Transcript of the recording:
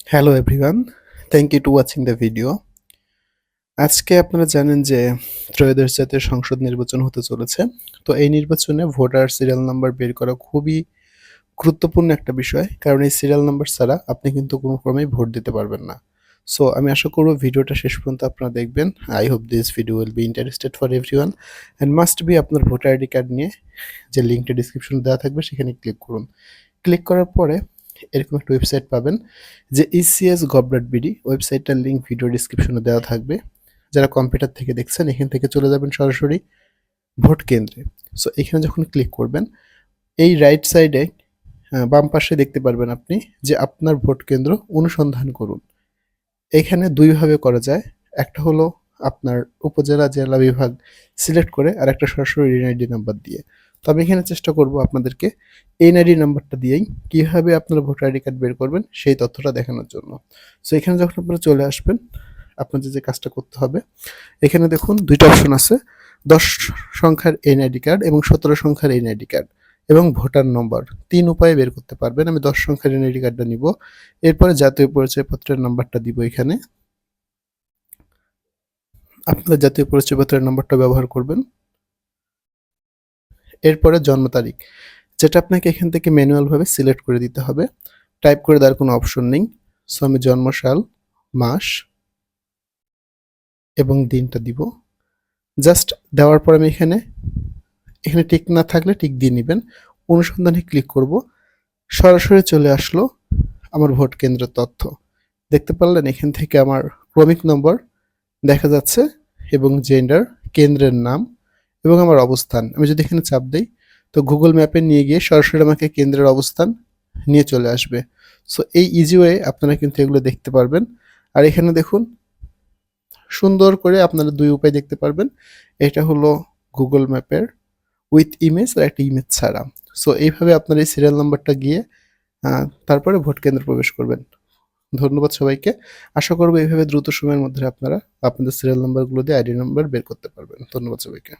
Hello everyone, thank you to watching the video. আজকে আপনারা জানেন যে ত্রয়োদশ জাতীয় সংসদ নির্বাচন হতে চলেছে। তো এই নির্বাচনে ভোটার সিরিয়াল নাম্বার বের করা খুবই গুরুত্বপূর্ণ একটা বিষয়। কারণ এই সিরিয়াল নাম্বার ছাড়া আপনি কিন্তু কোনো ক্রমেই ভোট দিতে পারবেন না। সো আমি আশা করব ভিডিওটা শেষ পর্যন্ত আপনারা দেখবেন। I hope this video will be interested for everyone and must be আপনার ভোটার আইডি কার্ড নিয়ে যে লিঙ্কটা ডিসক্রিপশনে দেওয়া থাকবে সেখানে ক্লিক করুন। ক্লিক করার পরে এরকম একটা ওয়েবসাইট পাবেন যে ecs.gov.bd ওয়েবসাইটটার লিঙ্ক ভিডিও ডিসক্রিপশনে দেওয়া থাকবে। যারা কম্পিউটার থেকে দেখছেন এখান থেকে চলে যাবেন সরাসরি ভোট কেন্দ্রে। সো এখানে যখন ক্লিক করবেন এই রাইট সাইডে বাম পাশে দেখতে পারবেন আপনি যে আপনার ভোট কেন্দ্র অনুসন্ধান করুন। এখানে দুইভাবে করা যায়। একটা হলো আপনার উপজেলা জেলা বিভাগ সিলেক্ট করে আর একটা সরাসরি এনআইডি নাম্বার দিয়ে। তো আমি এখানে চেষ্টা করব আপনাদেরকে এনআইডি নাম্বারটা দিয়েই কীভাবে আপনারা ভোটার আইডি কার্ড বের করবেন সেই তথ্যটা দেখানোর জন্য। সো এখানে যখন আপনারা চলে আসবেন আপনাদের যে কাজটা করতে হবে এখানে দেখুন দুইটা অপশন আছে, 10 সংখ্যার এনআইডি কার্ড এবং 17 সংখ্যার এনআইডি কার্ড এবং ভোটার নম্বর। ৩ উপায়ে বের করতে পারবেন। আমি 10 সংখ্যার এনআইডি কার্ডটা নিব, এরপরে জাতীয় পরিচয়পত্রের নাম্বারটা দিব এখানে। আপনাদের জাতীয় পরিচয়পত্রের নাম্বারটা ব্যবহার করবেন। এরপরে জন্ম তারিখ, যেটা আপনাকে এখান থেকে ম্যানুয়ালভাবে সিলেক্ট করে দিতে হবে, টাইপ করে দেওয়ার কোনো অপশন নেই। সো আমি জন্মসাল, মাস এবং দিনটা দিব। জাস্ট দেওয়ার পর আমি এখানে টিক না থাকলে টিক দিয়ে নেবেন। অনুসন্ধানে ক্লিক করব, সরাসরি চলে আসলো আমার ভোট কেন্দ্রের তথ্য। দেখতে পারলেন এখান থেকে আমার ক্রমিক নম্বর দেখা যাচ্ছে এবং জেন্ডার, কেন্দ্রের নাম এবং আমার অবস্থান। আমি যদি এখানে চাপ দেই তো গুগল ম্যাপে নিয়ে গিয়ে সরাসরি আমাকে কেন্দ্রের অবস্থান নিয়ে চলে আসবে। সো এই ইজি ওয়ে আপনারা কিন্তু এগুলো দেখতে পারবেন। আর এখানে দেখুন সুন্দর করে আপনারা দুই উপায় দেখতে পারবেন। এটা হলো গুগল ম্যাপের উইথ ইমেজ আর একটা ইমেজ ছাড়া। সো এইভাবে আপনার এই সিরিয়াল নাম্বারটা গিয়ে তারপরে ভোট কেন্দ্রে প্রবেশ করবেন। ধন্যবাদ সবাইকে। আশা করব এইভাবে দ্রুত সময়ের মধ্যে আপনারা আপনাদের সিরিয়াল নাম্বারগুলো দিয়ে আইডি নাম্বার বের করতে পারবেন। ধন্যবাদ সবাইকে।